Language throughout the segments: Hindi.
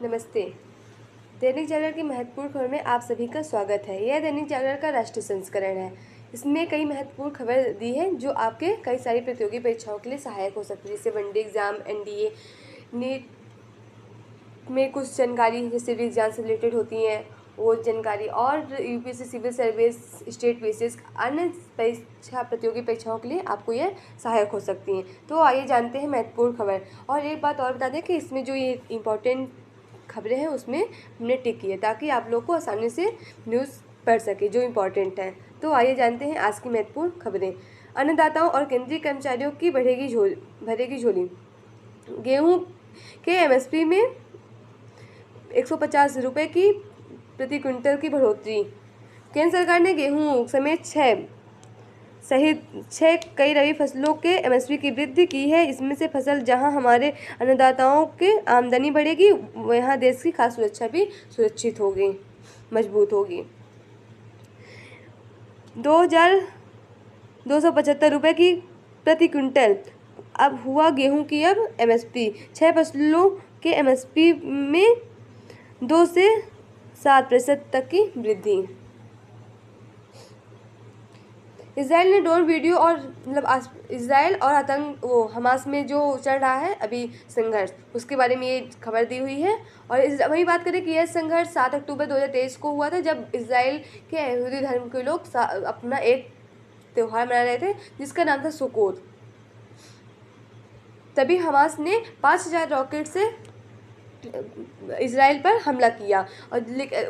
नमस्ते। दैनिक जागरण की महत्वपूर्ण खबर में आप सभी का स्वागत है। यह दैनिक जागरण का राष्ट्रीय संस्करण है। इसमें कई महत्वपूर्ण खबर दी है जो आपके कई सारी प्रतियोगी परीक्षाओं के लिए सहायक हो सकती है, जैसे वनडे एग्जाम, एनडीए, नीट में कुछ जानकारी जैसे भी एग्जाम से रिलेटेड होती हैं वो जानकारी, और UPSC civil service, state PCS, अन्य परीक्षा प्रतियोगी परीक्षाओं के लिए आपको यह सहायक हो सकती हैं। तो आइए जानते हैं महत्वपूर्ण खबर। और एक बात और बता दें कि इसमें जो ये इम्पोर्टेंट खबरें हैं उसमें हमने टिक की है ताकि आप लोग को आसानी से न्यूज़ पढ़ सके जो इम्पोर्टेंट है। तो आइए जानते हैं आज की महत्वपूर्ण खबरें। अन्नदाताओं और केंद्रीय कर्मचारियों की भरेगी झोली। गेहूं के एमएसपी में 150 रुपये की प्रति क्विंटल की बढ़ोतरी। केंद्र सरकार ने गेहूं समेत छह कई रबी फसलों के एमएसपी की वृद्धि की है। इसमें से फसल जहां हमारे अन्नदाताओं के आमदनी बढ़ेगी, वहां देश की खाद्य सुरक्षा भी सुरक्षित होगी, मजबूत होगी। 2,275 रुपये की प्रति क्विंटल अब हुआ गेहूं की अब एमएसपी। 6 फसलों के एमएसपी में 2 से 7% तक की वृद्धि। इसराइल ने ड्रोन वीडियो और इसराइल और हमास में जो चल रहा है अभी संघर्ष, उसके बारे में ये खबर दी हुई है। और वही बात करें कि यह संघर्ष 7 अक्टूबर 2023 को हुआ था, जब इसराइल के यहूदी धर्म के लोग अपना एक त्यौहार मना रहे थे जिसका नाम था सुकोत। तभी हमास ने 5,000 रॉकेट से इसराइल पर हमला किया। और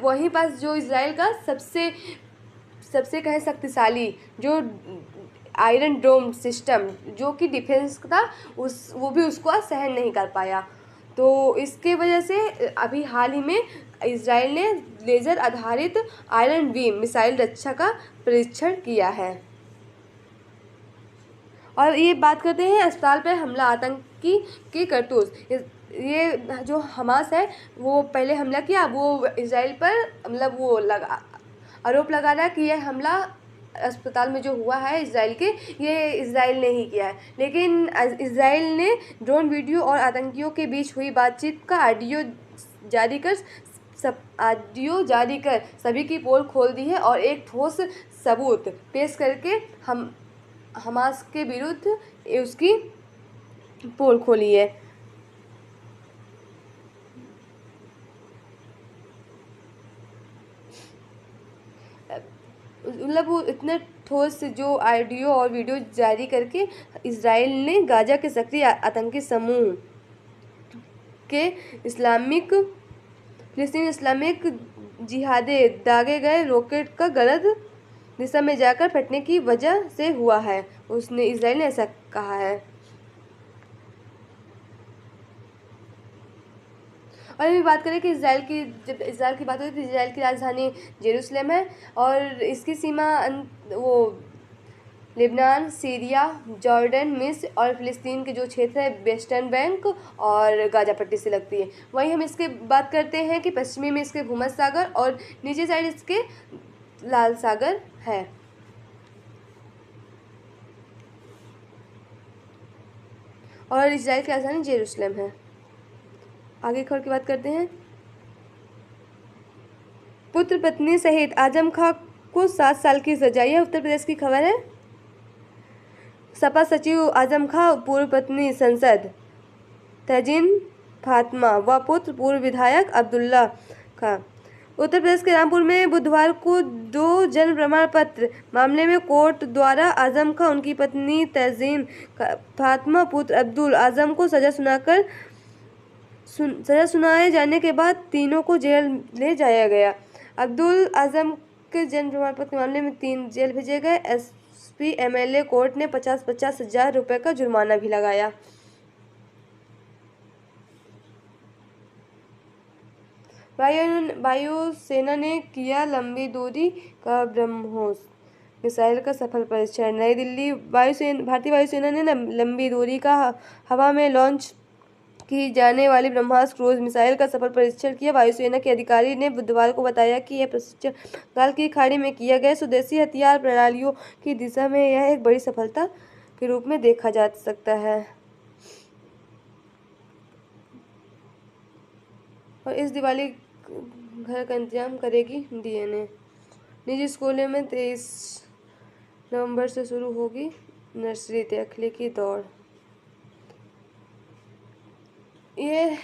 वहीं पास जो इसराइल का सबसे कहे शक्तिशाली जो आयरन डोम सिस्टम जो कि डिफेंस था, वो भी उसको सहन नहीं कर पाया। तो इसके वजह से अभी हाल ही में इसराइल ने लेज़र आधारित आयरन बीम मिसाइल रक्षा का परीक्षण किया है। और ये बात करते हैं अस्पताल पर हमला, आतंकी की करतूत। ये जो हमास है वो पहले हमला किया, वो इसराइल पर मतलब वो आरोप लगा रहा है कि यह हमला अस्पताल में जो हुआ है इसराइल के, ये इसराइल ने ही किया है। लेकिन इसराइल ने ड्रोन वीडियो और आतंकियों के बीच हुई बातचीत का ऑडियो जारी कर सभी की पोल खोल दी है और एक ठोस सबूत पेश करके हमास के विरुद्ध उसकी पोल खोली है। मतलब वो इतने ठोस जो ऑडियो और वीडियो जारी करके इसराइल ने गाजा के सक्रिय आतंकी समूह के फिलिस्तीन इस्लामिक जिहादे दागे गए रॉकेट का गलत दिशा में जाकर फटने की वजह से हुआ है, इसराइल ने ऐसा कहा है। और अभी बात करें कि जब इसराइल की बात होती है तो इसराइल की राजधानी जेरूसलम है और इसकी सीमा वो लेबनान, सीरिया, जॉर्डन, मिस्र और फिलिस्तीन के जो क्षेत्र है वेस्टर्न बैंक और गाजा पट्टी से लगती है। वहीं हम इसके बात करते हैं कि पश्चिमी में इसके भूमध्य सागर और नीचे साइड इसके लाल सागर है। और इसराइल की राजधानी जेरूसलम है। आगे खबर की बात करते हैं। पुत्र पत्नी सहित आजम खां को 7 साल की सजा, यह उत्तर प्रदेश की खबर है। सपा सचिव आजम खां, पूर्व पत्नी सांसद तजिन फातिमा व पुत्र पूर्व विधायक अब्दुल्ला खां उत्तर प्रदेश के रामपुर में बुधवार को 2 जन्म प्रमाण पत्र मामले में कोर्ट द्वारा आजम खां, उनकी पत्नी तजिन फातिमा, पुत्र अब्दुल आजम को सजा सुनाए जाने के बाद तीनों को जेल ले जाया गया। अब्दुल आजम के जन्म प्रमाण पत्र के मामले में 3 जेल भेजे गए। एसपी एमएलए कोर्ट ने 50-50 हजार रुपये का जुर्माना भी लगाया। वायुसेना ने किया लंबी दूरी का ब्रह्मोस मिसाइल का सफल परीक्षण। नई दिल्ली। भारतीय वायुसेना ने लंबी दूरी का हवा में लॉन्च की जाने वाली ब्रह्मास क्रूज मिसाइल का सफल परीक्षण किया। वायुसेना के अधिकारी ने बुधवार को बताया कि यह परीक्षण बंगाल की खाड़ी में किया गया स्वदेशी हथियार प्रणालियों की दिशा में यह एक बड़ी सफलता के रूप में देखा जा सकता है। और इस दिवाली घर का इंतजाम करेगी डीएनए। निजी स्कूलों में 23 नवंबर से शुरू होगी नर्सरी दाखिले की दौड़। ये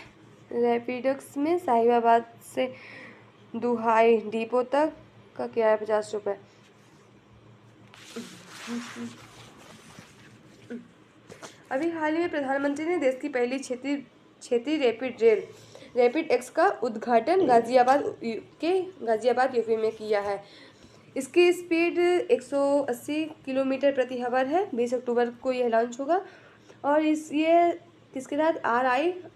रैपिडक्स में साहिबाबाद से दुहाई डिपो तक का किराया 50 रुपये। अभी हाल ही में प्रधानमंत्री ने देश की पहली क्षेत्रीय रैपिड एक्स का उद्घाटन गाजियाबाद यूपी में किया है। इसकी स्पीड 180 किलोमीटर प्रति आवर है। 20 अक्टूबर को यह लॉन्च होगा और ये किसके तहत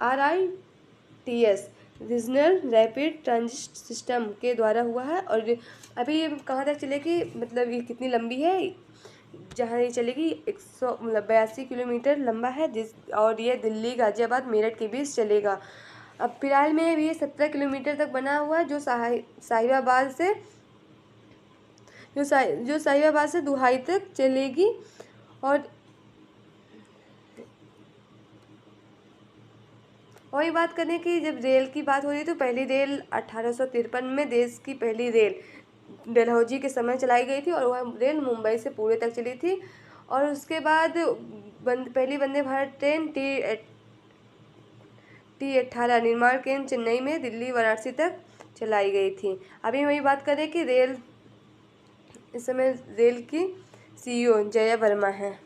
RITS regional rapid transit system के द्वारा हुआ है। और अभी ये कहाँ तक चलेगी, मतलब ये कितनी लंबी है, जहाँ ये चलेगी 182 किलोमीटर लंबा है और ये दिल्ली गाजियाबाद मेरठ के बीच चलेगा। अब फिलहाल में ये 17 किलोमीटर तक बना हुआ है जो साहिबाबाद से दुहाई तक चलेगी। और ये बात करें कि जब रेल की बात हो रही है तो पहली रेल 1853 में देश की पहली रेल डलहौजी के समय चलाई गई थी और वह रेल मुंबई से पुणे तक चली थी। और उसके बाद पहली वंदे भारत ट्रेन T18 निर्माण केंद्र चेन्नई में दिल्ली वाराणसी तक चलाई गई थी। अभी वही बात करें कि इस समय रेल की CEO जया वर्मा है।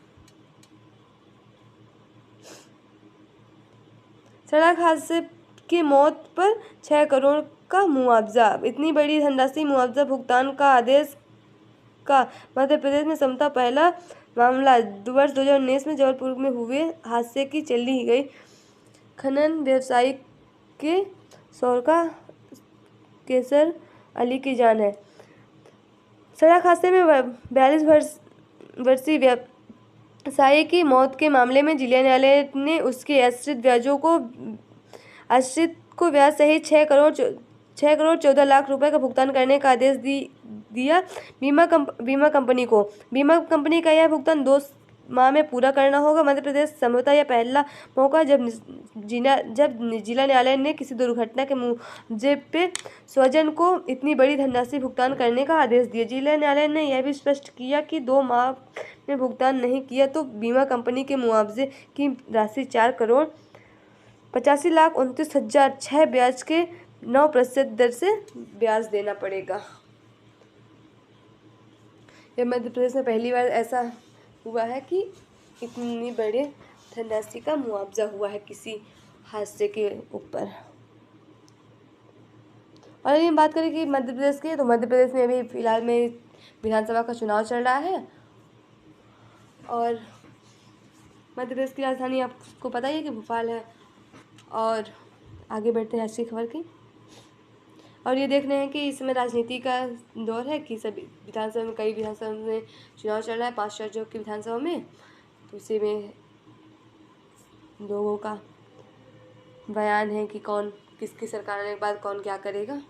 सड़क हादसे की मौत पर 6 करोड़ का मुआवजा। इतनी बड़ी धनराशि मुआवजा भुगतान का आदेश का मध्य प्रदेश में समता पहला मामला। वर्ष 2019 में जबलपुर में हुए हादसे की चली गई खनन व्यवसायी के सौरका केसर अली की जान है। सड़क हादसे में 42 वर्षीय व्यवसायी की मौत के मामले में जिला न्यायालय ने उसके आश्रित को ब्याज सहित 6 करोड़ 14 लाख रुपए का भुगतान करने का आदेश दिया बीमा कंपनी को। बीमा कंपनी का यह भुगतान 2 माह में पूरा करना होगा। मध्य प्रदेश संभवतः यह पहला मौका जब जिला न्यायालय ने किसी दुर्घटना के मुआवजे पे स्वजन को इतनी बड़ी धनराशि भुगतान करने का आदेश दिया। जिला न्यायालय ने यह भी स्पष्ट किया कि 2 माह में भुगतान नहीं किया तो बीमा कंपनी के मुआवजे की राशि 4 करोड़ 85,29,000 6 ब्याज के 9% दर से ब्याज देना पड़ेगा। यह मध्य प्रदेश में पहली बार ऐसा हुआ है कि इतनी बड़े धनराशि का मुआवजा हुआ है किसी हादसे के ऊपर। और यदि हम बात करें कि मध्य प्रदेश की, तो मध्य प्रदेश में अभी फिलहाल में विधानसभा का चुनाव चल रहा है और मध्य प्रदेश की राजधानी आपको पता ही है कि भोपाल है। और आगे बढ़ते हैं ऐसी खबर की और ये देख रहे हैं कि इसमें राजनीति का दौर है कि सभी विधानसभा में कई विधानसभा में चुनाव चल रहा है 5 राज्यों की विधानसभा में। तो उसी में लोगों का बयान है कि कौन किसकी सरकार आने के बाद कौन क्या करेगा।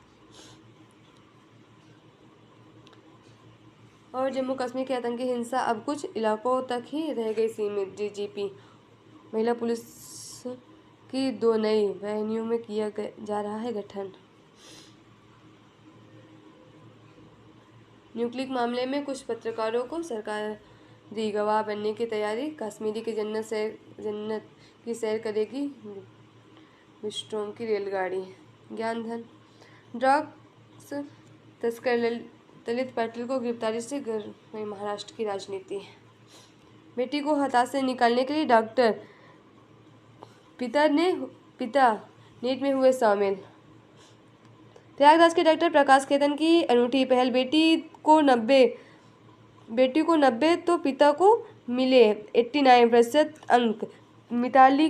और जम्मू कश्मीर की आतंकी हिंसा अब कुछ इलाकों तक ही रह गई सीमित। DGP महिला पुलिस की 2 नई वाहिनियों में किया जा रहा है गठन। न्यूक्लिक मामले में कुछ पत्रकारों को सरकार दी गवाह बनने की तैयारी। कश्मीरी की जन्नत की सैर करेगी विस्ट्रोम की रेलगाड़ी। ज्ञान धन ड्रग्स तस्कर ललित पाटिल को गिरफ्तारी से गई महाराष्ट्र की राजनीति। बेटी को हताश से निकालने के लिए डॉक्टर पिता नीट में हुए शामिल। प्रयागराज के डॉक्टर प्रकाश खेतन की अनूठी पहल। बेटी को 90 तो पिता को मिले 89% अंक। मिताली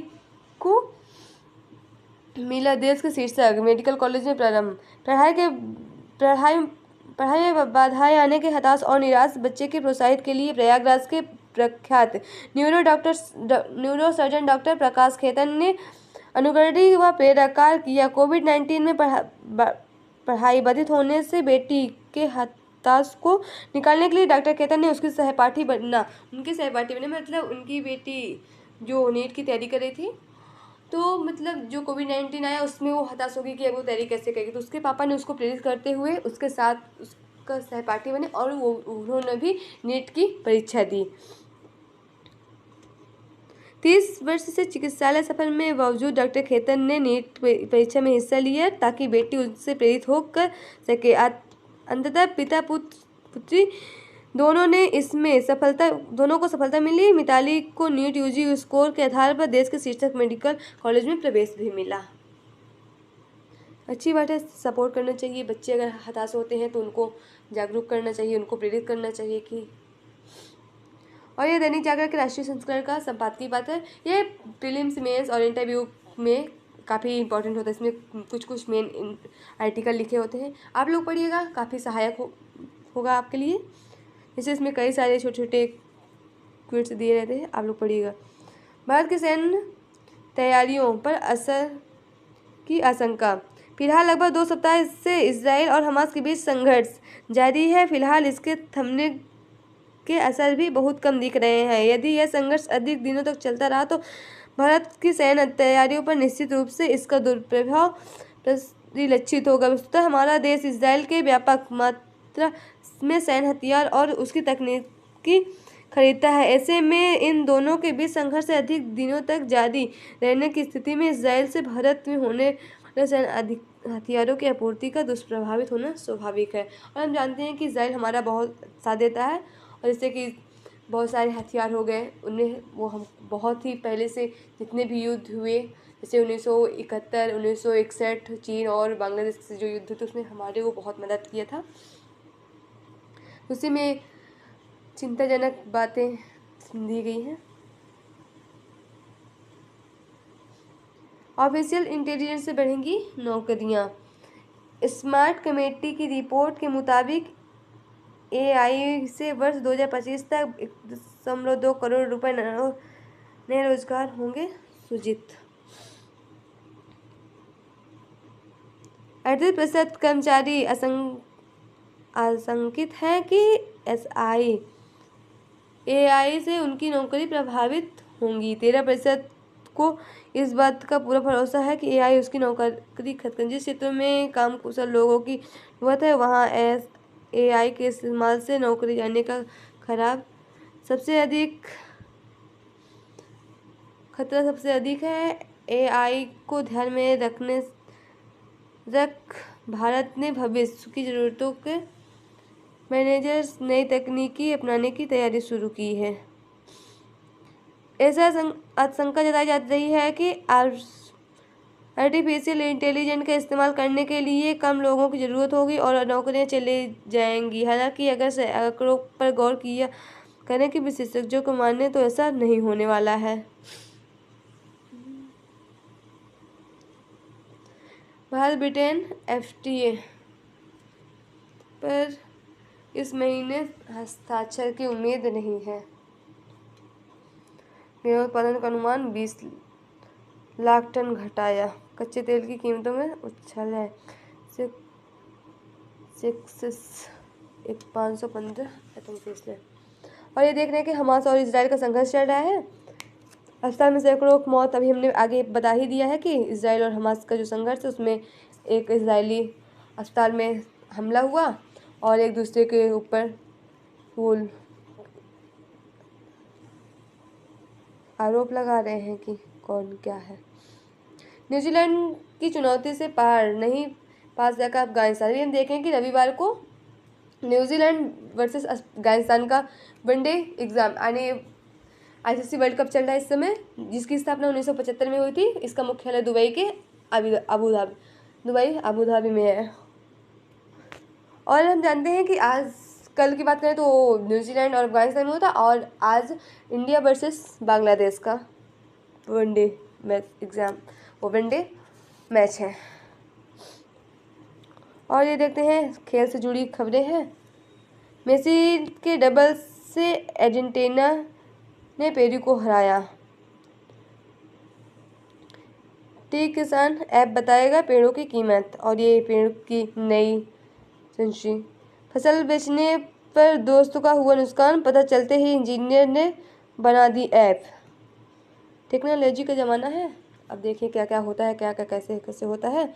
को मिला देश का शीर्षक। मेडिकल कॉलेज में प्रारंभ। पढ़ाई में बाधाएं आने के हताश और निराश बच्चे के प्रोत्साहित के लिए प्रयागराज के प्रख्यात न्यूरो सर्जन डॉक्टर प्रकाश खेतन ने अनुकरणीय व प्रेरक किया। कोविड-19 में पढ़ाई बाधित होने से बेटी के हताश को निकालने के लिए डॉक्टर खेतन ने उनके सहपाठी बने। मतलब उनकी बेटी जो नीट की तैयारी कर रही थी तो मतलब जो कोविड-19 आया उसमें वो हताश हो गई कि अब वो तैयारी कैसे करेगी, तो उसके पापा ने उसको प्रेरित करते हुए उसके साथ उसका सहपाठी बने और उन्होंने भी नीट की परीक्षा दी। 30 वर्ष से चिकित्सालय सफर में बावजूद डॉक्टर खेतन ने नीट परीक्षा में हिस्सा लिया ताकि बेटी उससे प्रेरित होकर सके। अंततः पिता पुत्री दोनों को सफलता मिली। मिताली को नीट यूजी स्कोर के आधार पर देश के शीर्ष मेडिकल कॉलेज में प्रवेश भी मिला। अच्छी बात है, सपोर्ट करना चाहिए। बच्चे अगर हताश होते हैं तो उनको जागरूक करना चाहिए, उनको प्रेरित करना चाहिए कि। और ये दैनिक जागरण के राष्ट्रीय संस्करण का संपादकीय बात है। ये प्रीलिम्स, मेंस और इंटरव्यू में काफ़ी इंपॉर्टेंट होता है। इसमें कुछ मेन आर्टिकल लिखे होते हैं, आप लोग पढ़िएगा, काफ़ी सहायक होगा आपके लिए। जैसे इसमें कई सारे छोटे छोटे क्विट्स दिए रहते हैं, आप लोग पढ़िएगा। भारत की सैन्य तैयारियों पर असर की आशंका। फिलहाल लगभग 2 सप्ताह से इजराइल और हमास के बीच संघर्ष जारी है। फिलहाल इसके थमने के असर भी बहुत कम दिख रहे हैं। यदि यह संघर्ष अधिक दिनों तक चलता रहा तो भारत की सैन्य तैयारियों पर निश्चित रूप से इसका दुष्प्रभाव परिलक्षित होगा। वस्तुतः हमारा देश इजराइल के व्यापक मात्रा में सैन्य हथियार और उसकी तकनीकी खरीदता है। ऐसे में इन दोनों के बीच संघर्ष अधिक दिनों तक जारी रहने की स्थिति में इजराइल से भारत में होने वाले सैन्य हथियारों की आपूर्ति का दुष्प्रभावित होना स्वाभाविक है। और हम जानते हैं कि इजराइल हमारा बहुत साथ देता है, और जैसे कि बहुत सारे हथियार हो गए उन्हें वो हम बहुत ही पहले से जितने भी युद्ध हुए, जैसे 1971, 1961 चीन और बांग्लादेश से जो युद्ध थे उसमें हमारे को बहुत मदद किया था। उसी में चिंताजनक बातें दी गई हैं। ऑफिशियल इंटेलिजेंस से बढ़ेंगी नौकरियां। स्मार्ट कमेटी की रिपोर्ट के मुताबिक AI से वर्ष 2025 तक 1.2 करोड़ रुपए नए रोजगार होंगे सृजित। 38% कर्मचारी आशंकित है कि AI से उनकी नौकरी प्रभावित होंगी। 13% को इस बात का पूरा भरोसा है कि AI उसकी नौकरी खत्म। जिस क्षेत्रों में काम कुशल लोगों की जरूरत है वहाँ AI के इस्तेमाल से नौकरी जाने का खतरा सबसे अधिक है। AI को ध्यान में रख भारत ने भविष्य की जरूरतों के मैनेजर्स नई तकनीकी अपनाने की तैयारी शुरू की है। ऐसा आशंका जताई जा रही है कि आर्टिफिशियल इंटेलिजेंस का इस्तेमाल करने के लिए कम लोगों की ज़रूरत होगी और नौकरियां चली जाएंगी। हालांकि अगर आंकड़ों पर गौर किया करें कि विशेषज्ञों को माने तो ऐसा नहीं होने वाला है। भारत ब्रिटेन FTA पर इस महीने हस्ताक्षर की उम्मीद नहीं है। गेहूं उत्पादन का अनुमान 20 लाख टन घटाया। कच्चे तेल की कीमतों में उछाल है। 515 और ये देख रहे हैं कि हमास और इजराइल का संघर्ष चल रहा है। अस्पताल में सैकड़ों मौत, अभी हमने आगे बता ही दिया है कि इजराइल और हमास का जो संघर्ष है उसमें एक इजरायली अस्पताल में हमला हुआ और एक दूसरे के ऊपर वो आरोप लगा रहे हैं कि कौन क्या है। न्यूजीलैंड की चुनौती से पास जाकर अफगानिस्तान। हम देखें कि रविवार को न्यूजीलैंड वर्सेस अफगानिस्तान का one day exam ICC world cup चल रहा है इस समय, जिसकी स्थापना 1975 में हुई थी। इसका मुख्यालय दुबई के अबू धाबी में है। और हम जानते हैं कि आज कल की बात करें तो न्यूजीलैंड और अफगानिस्तान में होता, और आज इंडिया वर्सेस बांग्लादेश का वनडे मैच है। और ये देखते हैं खेल से जुड़ी खबरें हैं। मेसी के डबल से अर्जेंटीना ने पेरू को हराया। किसान ऐप बताएगा पेड़ों की कीमत, और ये पेड़ की नई संशी। फसल बेचने पर दोस्त का हुआ नुकसान, पता चलते ही इंजीनियर ने बना दी ऐप। टेक्नोलॉजी का ज़माना है, अब देखिए क्या क्या होता है, क्या क्या कैसे कैसे होता है।